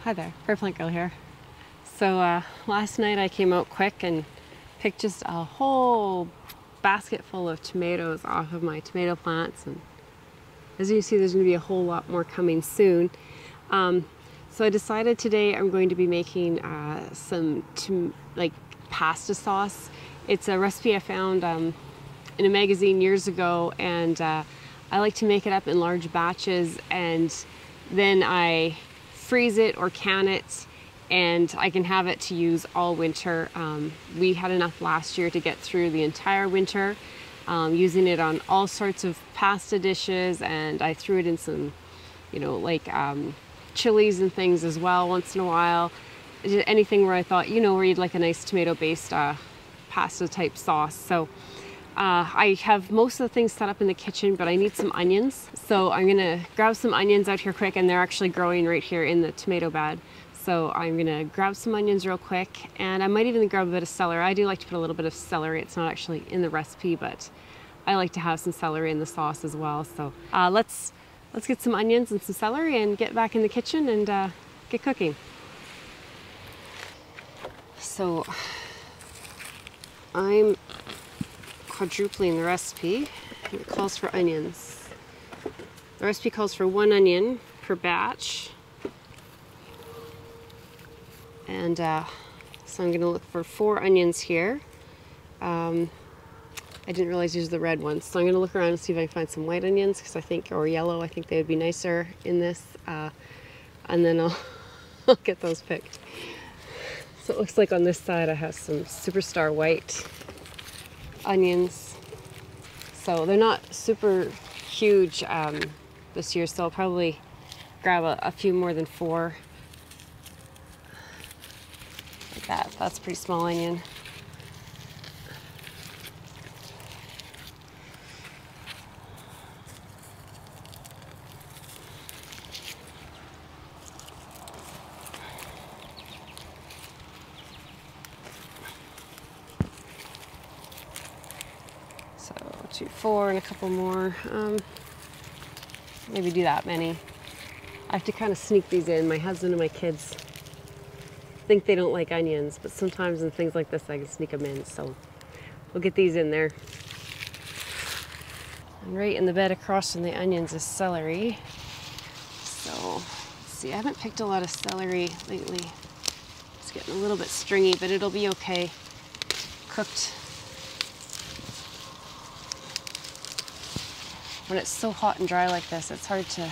Hi there, Prairie Plant Girl here. So last night I came out quick and picked just a whole basket full of tomatoes off of my tomato plants, and as you can see there's going to be a whole lot more coming soon. So I decided today I'm going to be making some pasta sauce. It's a recipe I found in a magazine years ago, and I like to make it up in large batches, and then I freeze it or can it, and I can have it to use all winter. We had enough last year to get through the entire winter, using it on all sorts of pasta dishes, and I threw it in some, chilies and things as well once in a while. Anything where I thought, where you'd like a nice tomato-based pasta type sauce. So I have most of the things set up in the kitchen, but I need some onions. So I'm gonna grab some onions out here quick, and they're actually growing right here in the tomato bed. So I'm gonna grab some onions real quick, and I might even grab a bit of celery. I do like to put a little bit of celery. It's not actually in the recipe, but I like to have some celery in the sauce as well. So let's get some onions and some celery and get back in the kitchen and get cooking. So I'm quadrupling the recipe. It calls for onions. The recipe calls for 1 onion per batch, and so I'm going to look for 4 onions here. I didn't realize these are the red ones, so I'm going to look around and see if I can find some white onions, because I think, or yellow, I think they would be nicer in this, and then I'll get those picked. So it looks like on this side I have some Superstar white onions. So they're not super huge this year, so I'll probably grab a few more than 4. Like that. That's a pretty small onion. So 2, 4, and a couple more. Maybe do that many. I have to kind of sneak these in. My husband and my kids think they don't like onions, but sometimes in things like this I can sneak them in. So we'll get these in there. And right in the bed across from the onions is celery. So let's see, I haven't picked a lot of celery lately. It's getting a little bit stringy, but it'll be okay cooked. When it's so hot and dry like this, it's hard to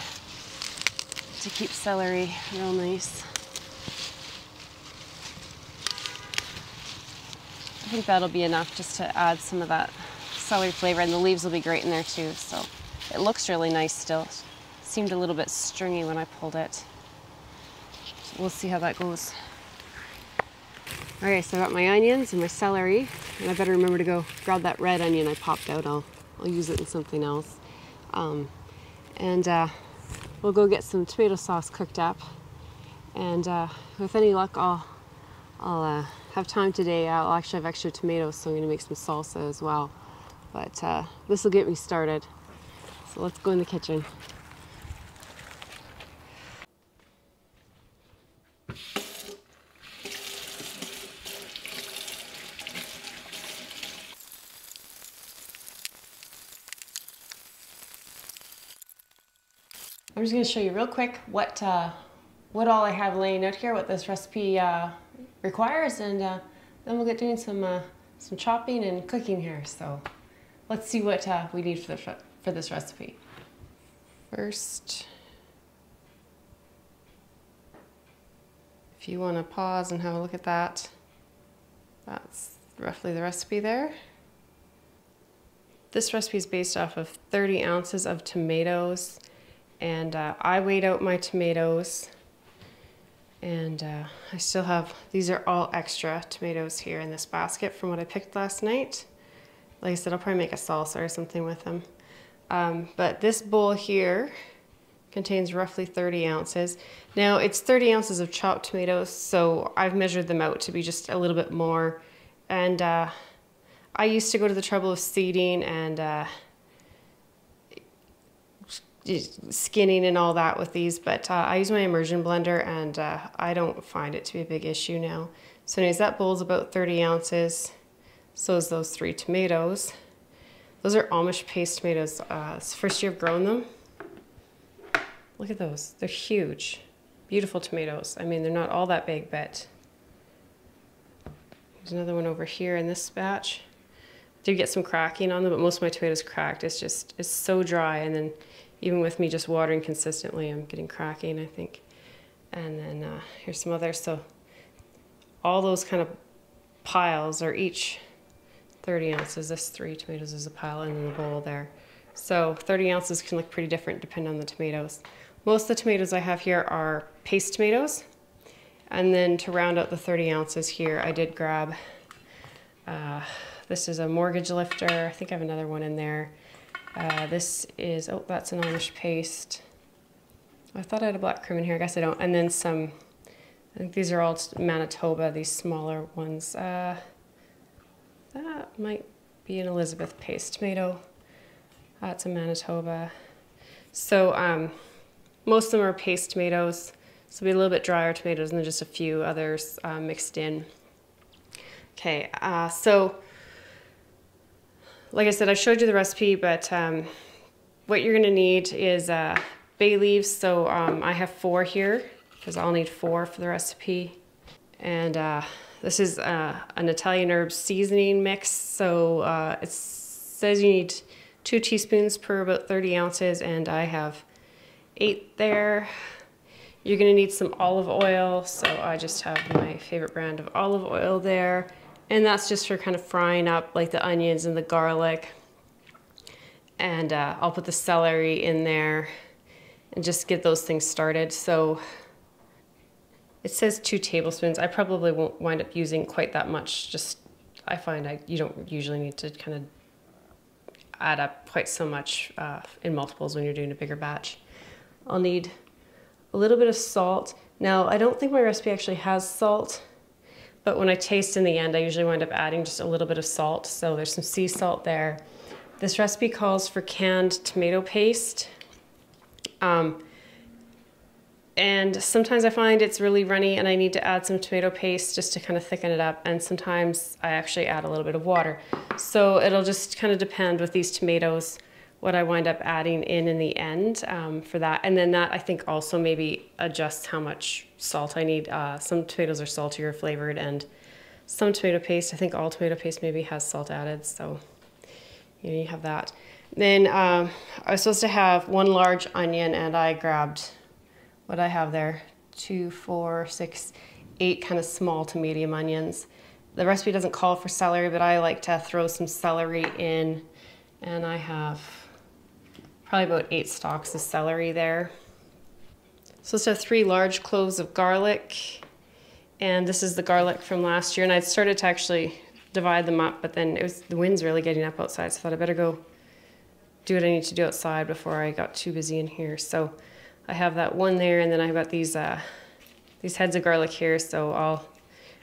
keep celery real nice. I think that'll be enough just to add some of that celery flavor, and the leaves will be great in there too. So it looks really nice still. It seemed a little bit stringy when I pulled it. So we'll see how that goes. Okay, so I got my onions and my celery, and I better remember to go grab that red onion I popped out. I'll use it in something else. We'll go get some tomato sauce cooked up, and with any luck I'll have time today. I'll actually have extra tomatoes, so I'm going to make some salsa as well. But this will get me started. So let's go in the kitchen. I'm just going to show you real quick what all I have laying out here, what this recipe requires, and then we'll get doing some chopping and cooking here. So let's see what we need for this recipe. First, if you want to pause and have a look at that, that's roughly the recipe there. This recipe is based off of 30 ounces of tomatoes. And I weighed out my tomatoes, and I still have, these are all extra tomatoes here in this basket from what I picked last night. Like I said, I'll probably make a salsa or something with them. But this bowl here contains roughly 30 ounces. Now it's 30 ounces of chopped tomatoes, so I've measured them out to be just a little bit more. And I used to go to the trouble of seeding and skinning and all that with these, but I use my Immersion Blender, and I don't find it to be a big issue now. So anyways, that bowl's about 30 ounces. So is those 3 tomatoes. Those are Amish paste tomatoes. It's the first year I've grown them. Look at those, they're huge. Beautiful tomatoes. I mean, they're not all that big, but there's another one over here in this batch. I did get some cracking on them, but most of my tomatoes cracked. It's so dry, and then even with me just watering consistently, I'm getting cracking, I think. And then here's some others. So all those kind of piles are each 30 ounces. This 3 tomatoes is a pile, and then the bowl there. So 30 ounces can look pretty different depending on the tomatoes. Most of the tomatoes I have here are paste tomatoes. And then to round out the 30 ounces here, I did grab, this is a mortgage lifter. I think I have another one in there. This is, oh, that's an Amish paste. I thought I had a black crumb in here, I guess I don't. And then some, I think these are all Manitoba, these smaller ones. That might be an Elizabeth paste tomato. That's a Manitoba. So most of them are paste tomatoes. So it'll be a little bit drier tomatoes, and then just a few others mixed in. Okay, so like I said, I showed you the recipe, but what you're gonna need is bay leaves. So I have 4 here, because I'll need 4 for the recipe. And this is an Italian herb seasoning mix. So it says you need 2 teaspoons per about 30 ounces, and I have 8 there. You're gonna need some olive oil, so I just have my favorite brand of olive oil there. And that's just for kind of frying up like the onions and the garlic. And I'll put the celery in there and just get those things started. So it says 2 tablespoons. I probably won't wind up using quite that much. Just, I find you don't usually need to kind of add up quite so much in multiples when you're doing a bigger batch. I'll need a little bit of salt. Now, I don't think my recipe actually has salt, but when I taste in the end, I usually wind up adding just a little bit of salt. So there's some sea salt there. This recipe calls for canned tomato paste. And sometimes I find it's really runny and I need to add some tomato paste just to kind of thicken it up. And sometimes I actually add a little bit of water. So it'll just kind of depend with these tomatoes what I wind up adding in the end for that. And then that, I think, also maybe adjusts how much salt I need. Some tomatoes are saltier flavored, and some tomato paste, I think all tomato paste maybe has salt added. So you have that. Then I was supposed to have 1 large onion, and I grabbed what I have there, 2, 4, 6, 8 kind of small to medium onions. The recipe doesn't call for celery, but I like to throw some celery in, and I have probably about 8 stalks of celery there. Supposed to have 3 large cloves of garlic, and this is the garlic from last year, and I'd started to actually divide them up, but then the wind's really getting up outside, so I thought I better go do what I need to do outside before I got too busy in here. So I have that one there, and then I've got these heads of garlic here,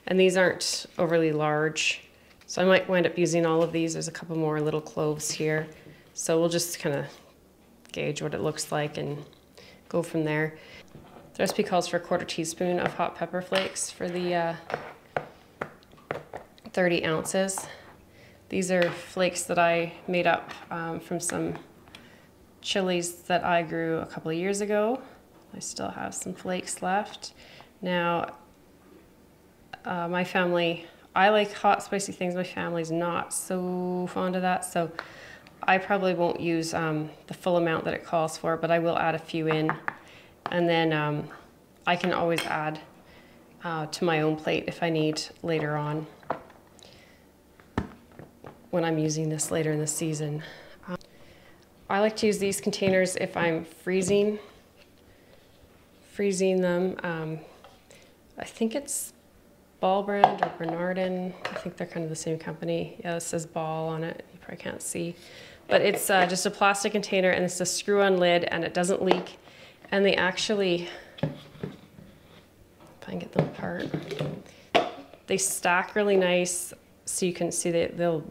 and these aren't overly large, so I might wind up using all of these. There's a couple more little cloves here, so we'll just kind of gauge what it looks like and go from there. The recipe calls for a 1/4 teaspoon of hot pepper flakes for the 30 ounces. These are flakes that I made up from some chilies that I grew a couple of years ago. I still have some flakes left. Now, my family, I like hot, spicy things. My family's not so fond of that, so I probably won't use the full amount that it calls for, but I will add a few in. And then I can always add to my own plate if I need later on, when I'm using this later in the season. I like to use these containers if I'm freezing them. I think it's Ball brand or Bernardin. I think they're kind of the same company. Yeah, it says Ball on it. You probably can't see. But it's just a plastic container, and it's a screw-on lid, and it doesn't leak. And they actually, if I can get them apart, they stack really nice, so you can see that they'll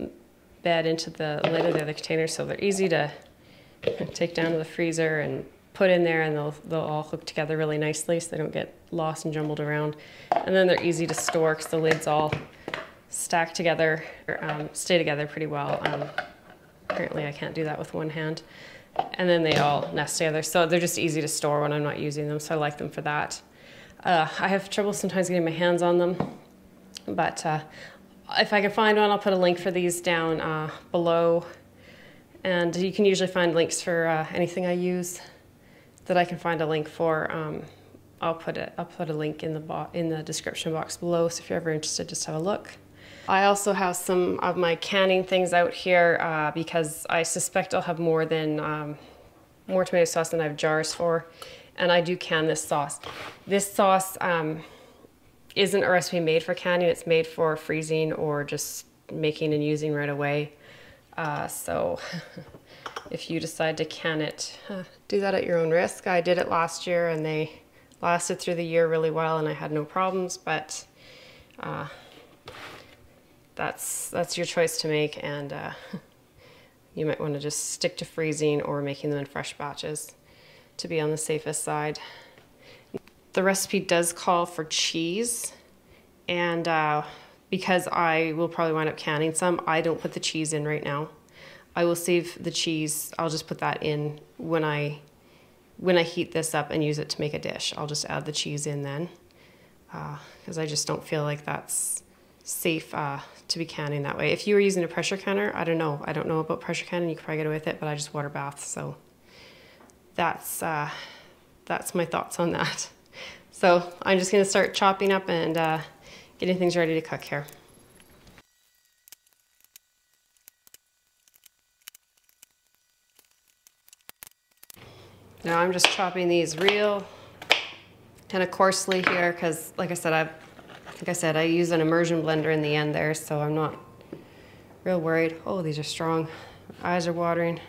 bed into the lid of the other container, so they're easy to take down to the freezer and put in there, and they'll all hook together really nicely so they don't get lost and jumbled around. And then they're easy to store because the lids all stack together, or stay together pretty well. Apparently I can't do that with one hand. And then they all nest together. So they're just easy to store when I'm not using them, so I like them for that. I have trouble sometimes getting my hands on them, but if I can find one, I'll put a link for these down below. And you can usually find links for anything I use that I can find a link for. I'll put a link in the description box below, so if you're ever interested, just have a look. I also have some of my canning things out here because I suspect I'll have more tomato sauce than I have jars for, and I do can this sauce. This sauce isn't a recipe made for canning, it's made for freezing or just making and using right away. So if you decide to can it, do that at your own risk. I did it last year and they lasted through the year really well and I had no problems, but that's your choice to make, and you might want to just stick to freezing or making them in fresh batches to be on the safest side. The recipe does call for cheese, and because I will probably wind up canning some, I don't put the cheese in right now. I will save the cheese. I'll just put that in when I heat this up and use it to make a dish. I'll just add the cheese in then, because I just don't feel like that's safe to be canning that way. If you were using a pressure canner, I don't know about pressure canning, you could probably get away with it, but I just water bath, so that's my thoughts on that. So I'm just going to start chopping up and getting things ready to cook here. Now I'm just chopping these real kind of coarsely here because, like I said, I use an Immersion Blender in the end there, so I'm not real worried. Oh, these are strong. My eyes are watering.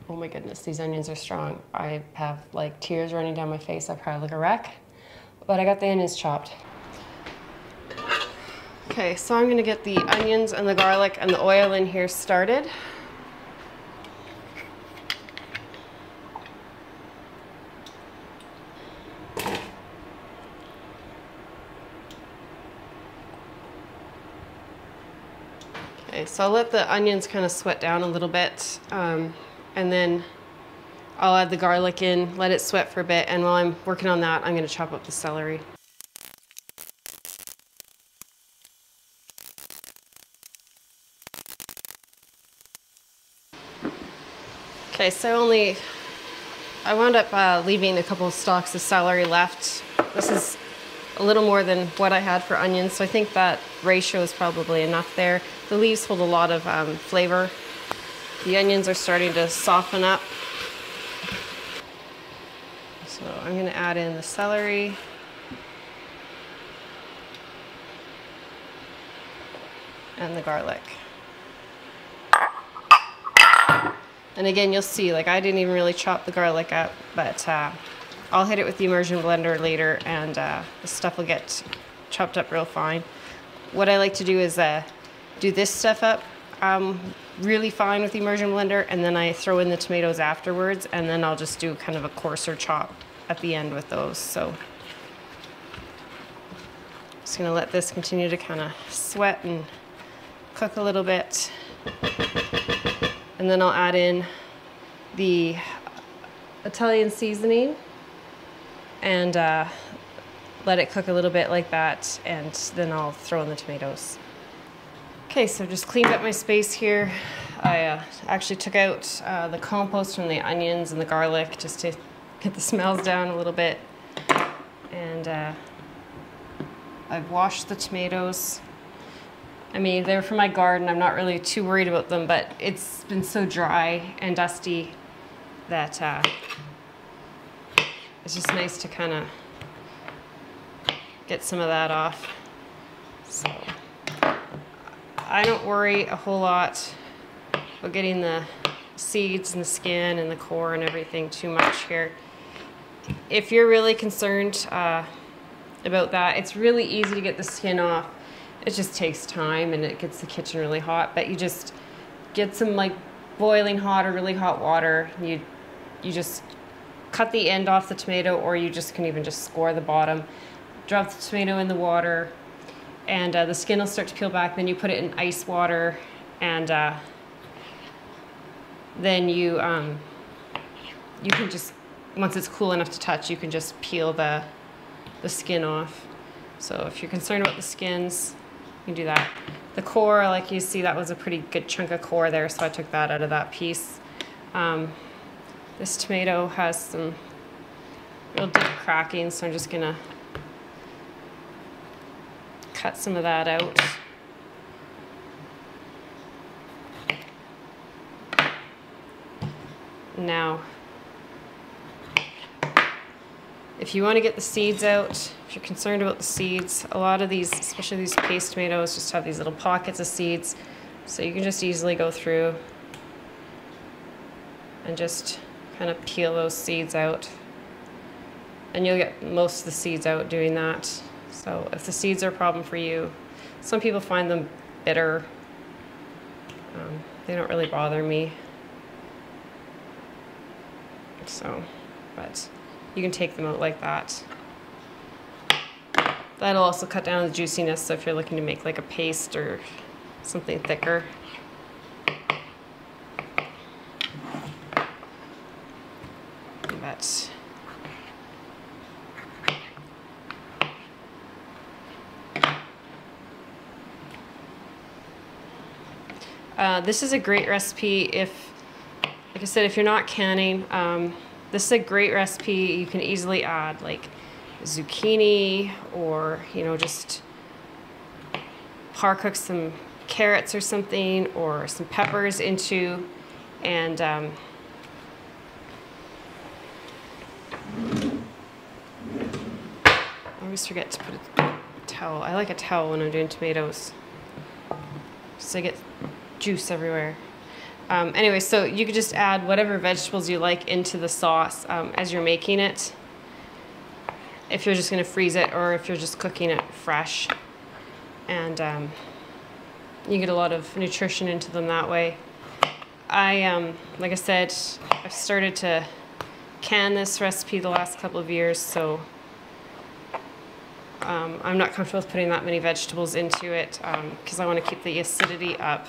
Oh my goodness, these onions are strong. I have like tears running down my face. I probably look a wreck, but I got the onions chopped. Okay, so I'm gonna get the onions and the garlic and the oil in here started. Okay, so I'll let the onions kind of sweat down a little bit, and then I'll add the garlic in, let it sweat for a bit, and while I'm working on that, I'm gonna chop up the celery. Okay, so I wound up leaving a couple of stalks of celery left. This is a little more than what I had for onions, so I think that ratio is probably enough there. The leaves hold a lot of flavor. The onions are starting to soften up. So I'm going to add in the celery. And the garlic. And again, you'll see, like, I didn't even really chop the garlic up, but I'll hit it with the Immersion Blender later, and the stuff will get chopped up real fine. What I like to do is do this stuff up really fine with the Immersion Blender, and then I throw in the tomatoes afterwards, and then I'll just do kind of a coarser chop at the end with those. So just gonna let this continue to kind of sweat and cook a little bit. And then I'll add in the Italian seasoning and let it cook a little bit like that, and then I'll throw in the tomatoes. Okay, so just cleaned up my space here. I actually took out the compost from the onions and the garlic just to get the smells down a little bit. And I've washed the tomatoes. I mean, they're from my garden. I'm not really too worried about them, but it's been so dry and dusty that it's just nice to kind of get some of that off. So I don't worry a whole lot about getting the seeds and the skin and the core and everything too much here. If you're really concerned, about that. It's really easy to get the skin off. It just takes time and it gets the kitchen really hot, but you just get some like boiling hot or really hot water. You just cut the end off the tomato, or you just can even just score the bottom. Drop the tomato in the water, and the skin will start to peel back. Then you put it in ice water, and then you can just, once it's cool enough to touch, you can just peel the skin off. So if you're concerned about the skins, you can do that. The core, like you see, that was a pretty good chunk of core there, so I took that out of that piece. This tomato has some real deep cracking, so I'm just gonna cut some of that out. Now, if you want to get the seeds out, if you're concerned about the seeds, a lot of these, especially these paste tomatoes, just have these little pockets of seeds. So you can just easily go through and just kind of peel those seeds out. And you'll get most of the seeds out doing that. So if the seeds are a problem for you, some people find them bitter. They don't really bother me. So, but you can take them out like that. That'll also cut down the juiciness, so if you're looking to make like a paste or something thicker. But this is a great recipe if, like I said, if you're not canning. This is a great recipe. You can easily add like zucchini, or just par cook some carrots or something, or some peppers into, and I always forget to put a towel. I like a towel when I'm doing tomatoes, so I get juice everywhere. Anyway, so you could just add whatever vegetables you like into the sauce as you're making it, if you're just going to freeze it or if you're just cooking it fresh. And you get a lot of nutrition into them that way. Like I said, I've started to can this recipe the last couple of years, so I'm not comfortable with putting that many vegetables into it because I want to keep the acidity up.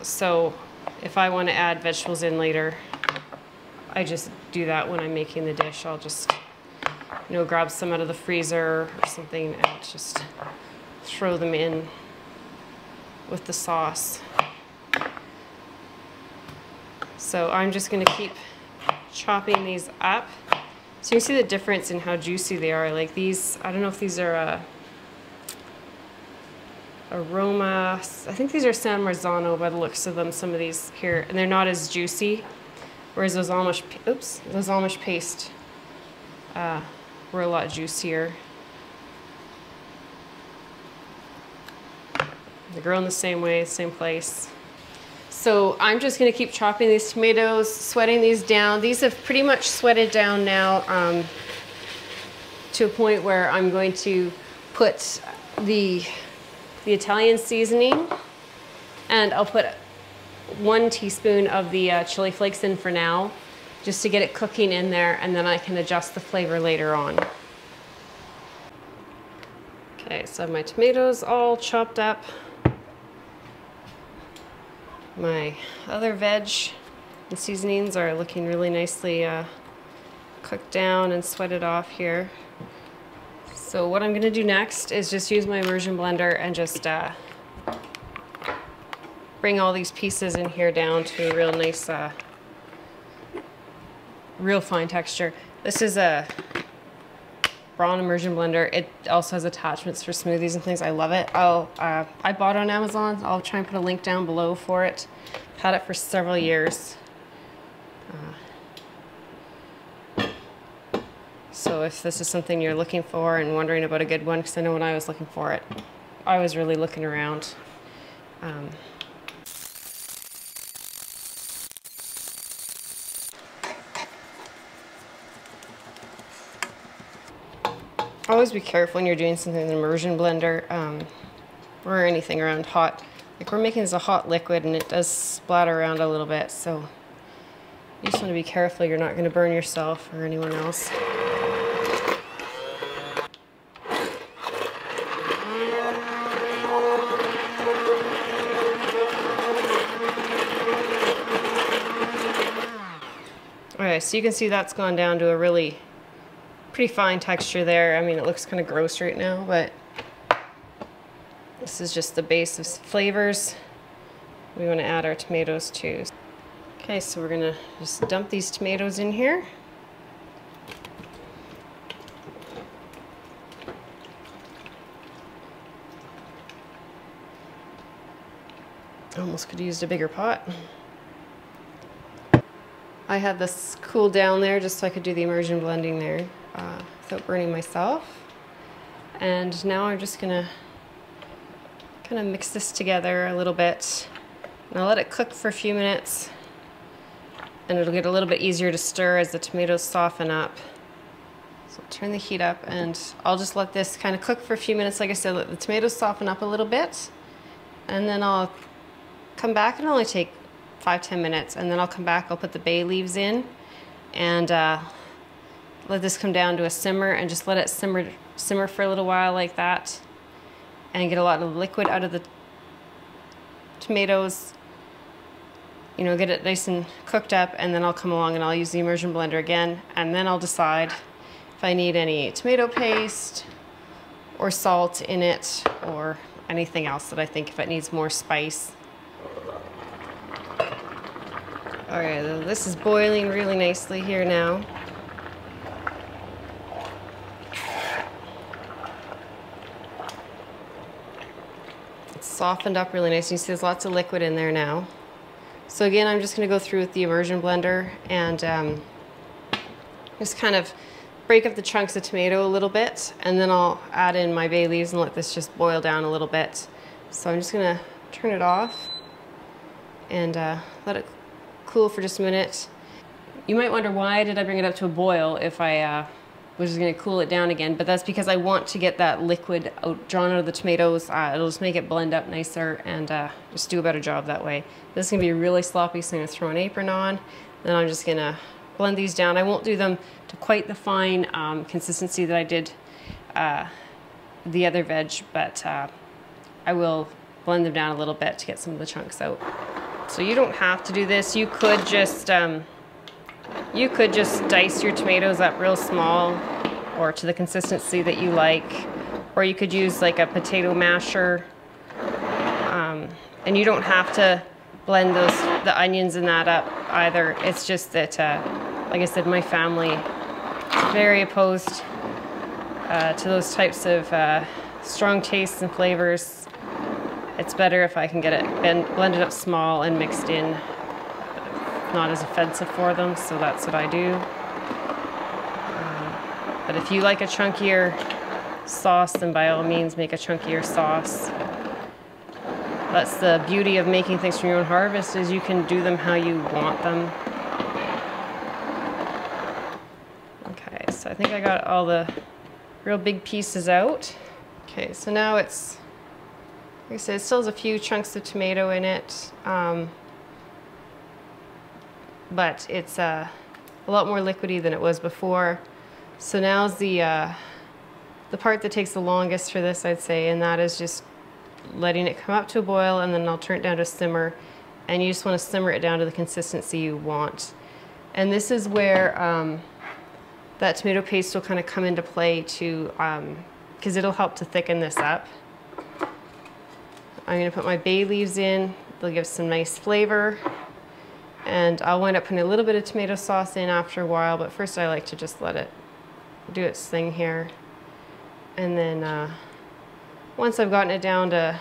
So if I want to add vegetables in later, I just do that when I'm making the dish. I'll just, grab some out of the freezer or something and just throw them in with the sauce. So I'm just going to keep chopping these up. So you can see the difference in how juicy they are. Like these, I don't know if these are aroma. I think these are San Marzano by the looks of them, some of these here, and they're not as juicy, whereas those Amish paste were a lot juicier. They're growing the same way, same place. So I'm just going to keep chopping these tomatoes, sweating these down. These have pretty much sweated down now to a point where I'm going to put the Italian seasoning, and I'll put 1 teaspoon of the chili flakes in for now, just to get it cooking in there, and then I can adjust the flavor later on. Okay, so I have my tomatoes all chopped up. My other veg and seasonings are looking really nicely cooked down and sweated off here. So what I'm going to do next is just use my Immersion Blender and just bring all these pieces in here down to a real nice, real fine texture. This is a Braun Immersion Blender. It also has attachments for smoothies and things. I love it. I bought it on Amazon. I'll try and put a link down below for it. I've had it for several years. So if this is something you're looking for and wondering about a good one, because I know when I was looking for it, I was really looking around. Always be careful when you're doing something in the immersion blender or anything around hot. Like we're making this a hot liquid and it does splatter around a little bit, so you just want to be careful you're not going to burn yourself or anyone else. Okay, so you can see that's gone down to a really pretty fine texture there. I mean, it looks kind of gross right now, but this is just the base of flavors. We want to add our tomatoes too. Okay, so we're gonna just dump these tomatoes in here. Almost could have used a bigger pot. I had this cool down there just so I could do the immersion blending there without burning myself. And now I'm just gonna kind of mix this together a little bit. And I'll let it cook for a few minutes and it'll get a little bit easier to stir as the tomatoes soften up. So I'll turn the heat up and I'll just let this kind of cook for a few minutes. Like I said, let the tomatoes soften up a little bit and then I'll come back. It'll only take 5-10 minutes, and then I'll come back, I'll put the bay leaves in and let this come down to a simmer and just let it simmer for a little while like that and get a lot of liquid out of the tomatoes, you know, get it nice and cooked up, and then I'll come along and I'll use the immersion blender again, and then I'll decide if I need any tomato paste or salt in it or anything else that I think if it needs more spice. Alright, this is boiling really nicely here now. It's softened up really nice. You see there's lots of liquid in there now. So again, I'm just going to go through with the immersion blender and just kind of break up the chunks of tomato a little bit, and then I'll add in my bay leaves and let this just boil down a little bit. So I'm just going to turn it off and let it cool for just a minute. You might wonder, why did I bring it up to a boil if I was just going to cool it down again, but that's because I want to get that liquid drawn out of the tomatoes. It'll just make it blend up nicer and just do a better job that way. This is going to be really sloppy, so I'm going to throw an apron on. Then I'm just going to blend these down. I won't do them to quite the fine consistency that I did the other veg, but I will blend them down a little bit to get some of the chunks out. So you don't have to do this. You could just dice your tomatoes up real small or to the consistency that you like, or you could use like a potato masher, and you don't have to blend the onions and that up either. It's just that, like I said, my family is very opposed to those types of strong tastes and flavors. It's better if I can get it blended up small and mixed in. Not as offensive for them, so that's what I do. But if you like a chunkier sauce, then by all means make a chunkier sauce. That's the beauty of making things from your own harvest, is you can do them how you want them. Okay, so I think I got all the real big pieces out. Okay, so now it's, like I said, it still has a few chunks of tomato in it, but it's a lot more liquidy than it was before. So now's the part that takes the longest for this, I'd say, and that is just letting it come up to a boil, and then I'll turn it down to a simmer, and you just want to simmer it down to the consistency you want. And this is where that tomato paste will kind of come into play too, because it'll help to thicken this up. I'm going to put my bay leaves in. They'll give some nice flavor. And I'll wind up putting a little bit of tomato sauce in after a while, but first I like to just let it do its thing here. And then once I've gotten it down to,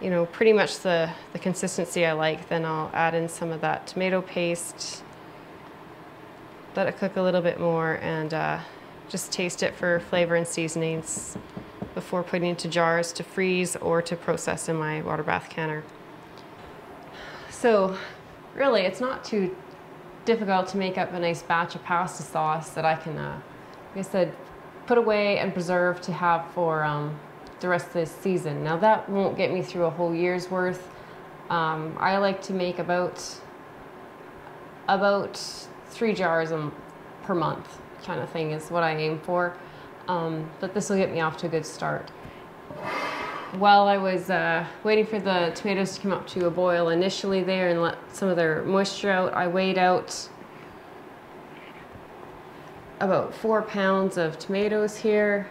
you know, pretty much the consistency I like, then I'll add in some of that tomato paste, let it cook a little bit more, and just taste it for flavor and seasonings before putting into jars to freeze or to process in my water bath canner. So really, it's not too difficult to make up a nice batch of pasta sauce that I can, like I said, put away and preserve to have for the rest of this season. Now that won't get me through a whole year's worth. I like to make about 3 jars per month kind of thing is what I aim for. But this will get me off to a good start. While I was waiting for the tomatoes to come up to a boil initially there and let some of their moisture out, I weighed out about 4 pounds of tomatoes here,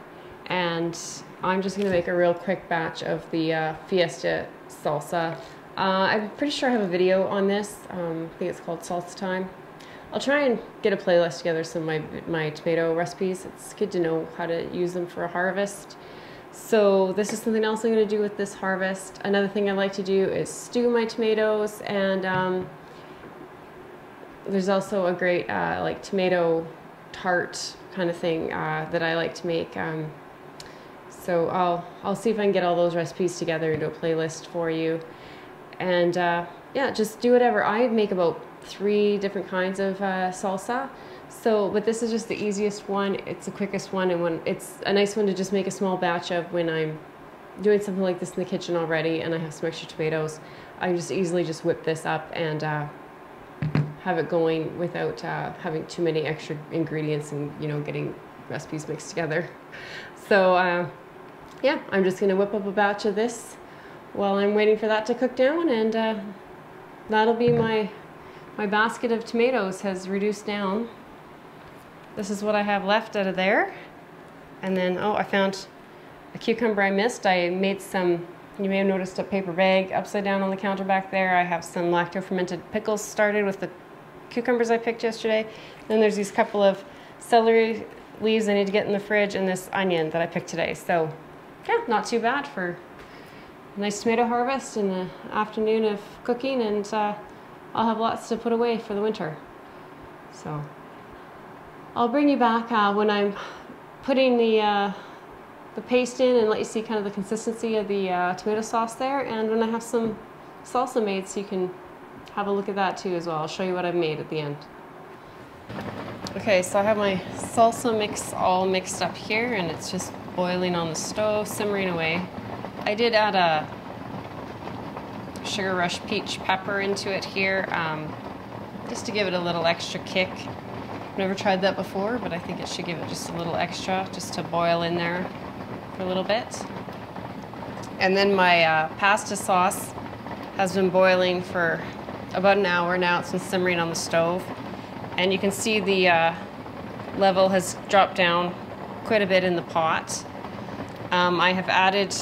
and I'm just going to make a real quick batch of the Fiesta Salsa. I'm pretty sure I have a video on this. I think it's called Salsa Time. I'll try and get a playlist together of some of my tomato recipes. It's good to know how to use them for a harvest. So this is something else I'm going to do with this harvest. Another thing I like to do is stew my tomatoes, and there's also a great like tomato tart kind of thing that I like to make. So I'll see if I can get all those recipes together into a playlist for you. And yeah, just do whatever. I make about 3 different kinds of salsa. So, but this is just the easiest one. It's the quickest one, and it's a nice one to just make a small batch of when I'm doing something like this in the kitchen already and I have some extra tomatoes. I just easily just whip this up and have it going without having too many extra ingredients and, you know, getting recipes mixed together. So yeah, I'm just going to whip up a batch of this while I'm waiting for that to cook down, and that'll be my basket of tomatoes has reduced down. This is what I have left out of there. And then, oh, I found a cucumber I missed. I made some, you may have noticed a paper bag upside down on the counter back there. I have some lacto-fermented pickles started with the cucumbers I picked yesterday. Then there's these couple of celery leaves I need to get in the fridge, and this onion that I picked today. So yeah, not too bad for a nice tomato harvest in the afternoon of cooking, and I'll have lots to put away for the winter. So I'll bring you back when I'm putting the paste in and let you see kind of the consistency of the tomato sauce there, and when I have some salsa made, so you can have a look at that too as well. I'll show you what I've made at the end. Okay, so I have my salsa mix all mixed up here, and it's just boiling on the stove, simmering away. I did add a Sugar Rush peach pepper into it here, just to give it a little extra kick. I've never tried that before, but I think it should give it just a little extra, just to boil in there for a little bit. And then my pasta sauce has been boiling for about an hour now. It's been simmering on the stove, and you can see the level has dropped down quite a bit in the pot. I have added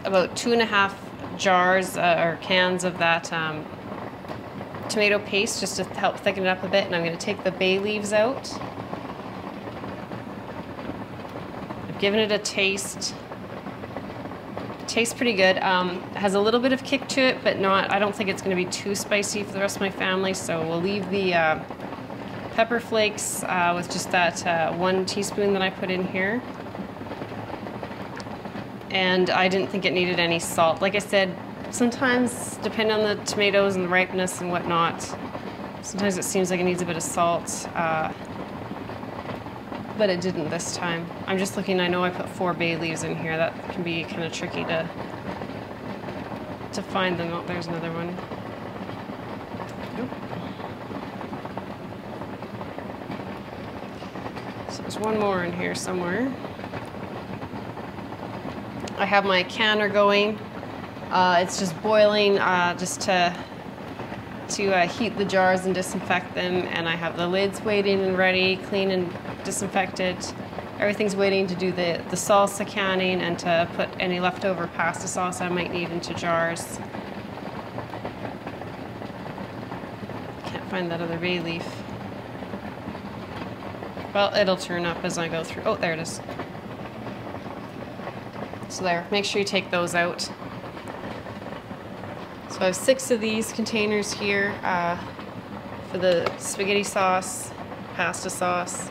about 2.5 jars or cans of that tomato paste just to help thicken it up a bit, and I'm going to take the bay leaves out. I've given it a taste. It tastes pretty good. It has a little bit of kick to it, but not, I don't think it's going to be too spicy for the rest of my family, so we'll leave the pepper flakes with just that 1 teaspoon that I put in here. And I didn't think it needed any salt. Like I said, sometimes, depending on the tomatoes and the ripeness and whatnot, sometimes it seems like it needs a bit of salt, but it didn't this time. I'm just looking, I know I put 4 bay leaves in here. That can be kind of tricky to find them. Oh, there's another one. Nope. So there's one more in here somewhere. I have my canner going. It's just boiling just to heat the jars and disinfect them, and I have the lids waiting and ready, clean and disinfected. Everything's waiting to do the salsa canning and to put any leftover pasta sauce I might need into jars. Can't find that other bay leaf. Well, it'll turn up as I go through. Oh, there it is. So there, make sure you take those out. So I have 6 of these containers here for the spaghetti sauce, pasta sauce.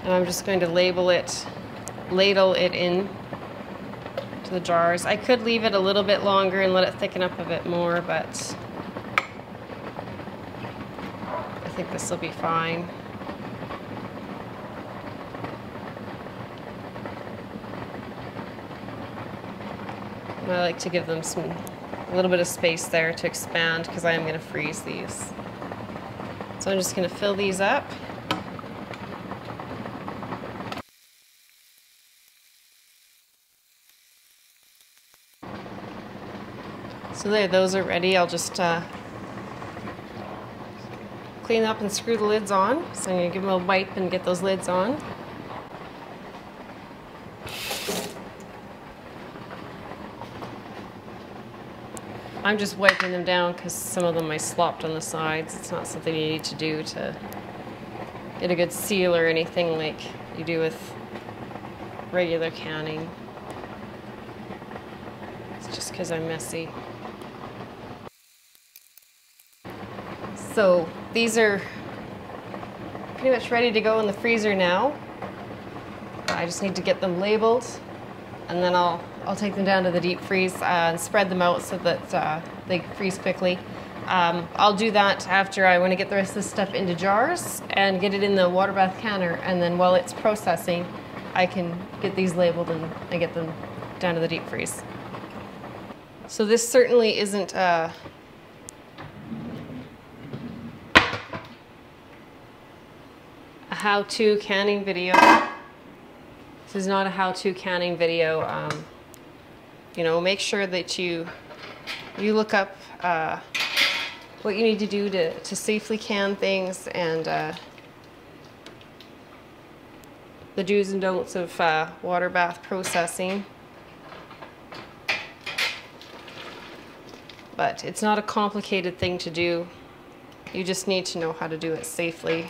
And I'm just going to ladle it in to the jars. I could leave it a little bit longer and let it thicken up a bit more, but I think this will be fine. I like to give them a little bit of space there to expand because I am going to freeze these. So I'm just going to fill these up. So there, those are ready. I'll just clean up and screw the lids on. So I'm going to give them a wipe and get those lids on. I'm just wiping them down because some of them I slopped on the sides. It's not something you need to do to get a good seal or anything like you do with regular canning. It's just because I'm messy. So these are pretty much ready to go in the freezer now. I just need to get them labeled, and then I'll take them down to the deep freeze and spread them out so that they freeze quickly. I'll do that after I want to get the rest of this stuff into jars and get it in the water bath canner, and then while it's processing, I can get these labeled and get them down to the deep freeze. So this certainly isn't a how-to canning video. This is not a how-to canning video. You know, make sure that you look up what you need to do to safely can things, and the do's and don'ts of water bath processing. But it's not a complicated thing to do. You just need to know how to do it safely.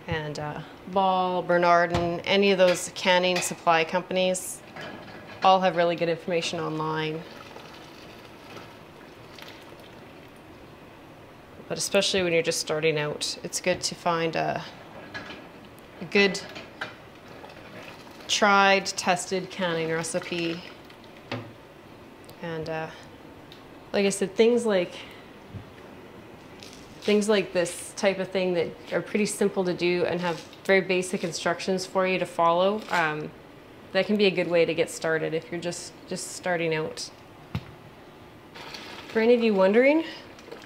And Ball, Bernardin, any of those canning supply companies all have really good information online. But especially when you're just starting out, it's good to find a good, tried, tested canning recipe. And like I said, things like this type of thing that are pretty simple to do and have very basic instructions for you to follow, that can be a good way to get started if you're just starting out. For any of you wondering,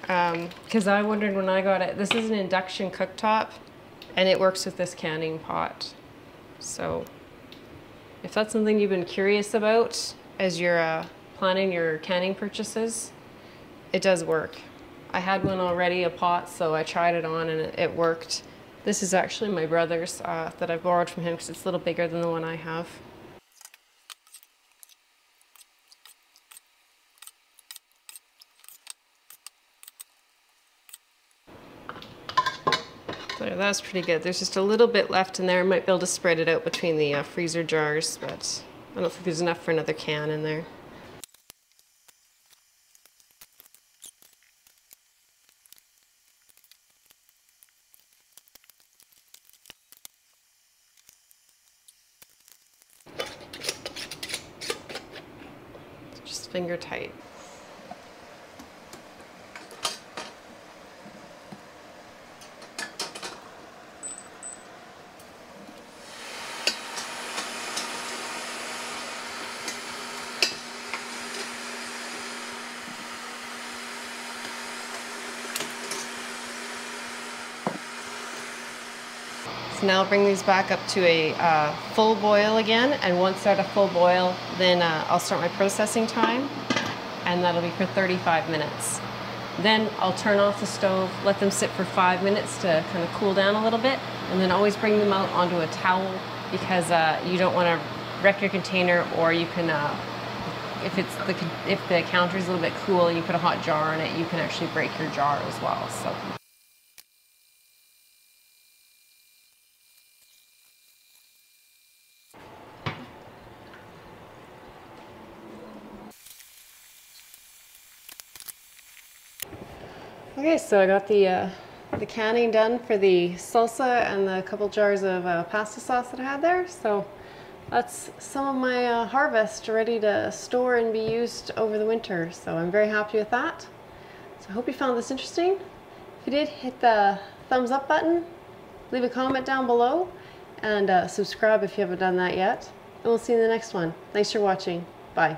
because I wondered when I got it, this is an induction cooktop and it works with this canning pot. So if that's something you've been curious about as you're planning your canning purchases, it does work. I had one already, a pot, so I tried it on and it worked. This is actually my brother's that I borrowed from him because it's a little bigger than the one I have. So that was pretty good. There's just a little bit left in there. I might be able to spread it out between the freezer jars, but I don't think there's enough for another can in there. Just finger tight. Now I'll bring these back up to a full boil again, and once they're at a full boil, then I'll start my processing time, and that'll be for 35 minutes. Then I'll turn off the stove, let them sit for 5 minutes to kind of cool down a little bit, and then always bring them out onto a towel because you don't want to wreck your container, or you can, if the counter is a little bit cool and you put a hot jar on it, you can actually break your jar as well. So. Okay, so I got the canning done for the salsa and the couple jars of pasta sauce that I had there. So that's some of my harvest ready to store and be used over the winter. So I'm very happy with that. So I hope you found this interesting. If you did, hit the thumbs up button, leave a comment down below, and subscribe if you haven't done that yet. And we'll see you in the next one. Thanks for watching. Bye.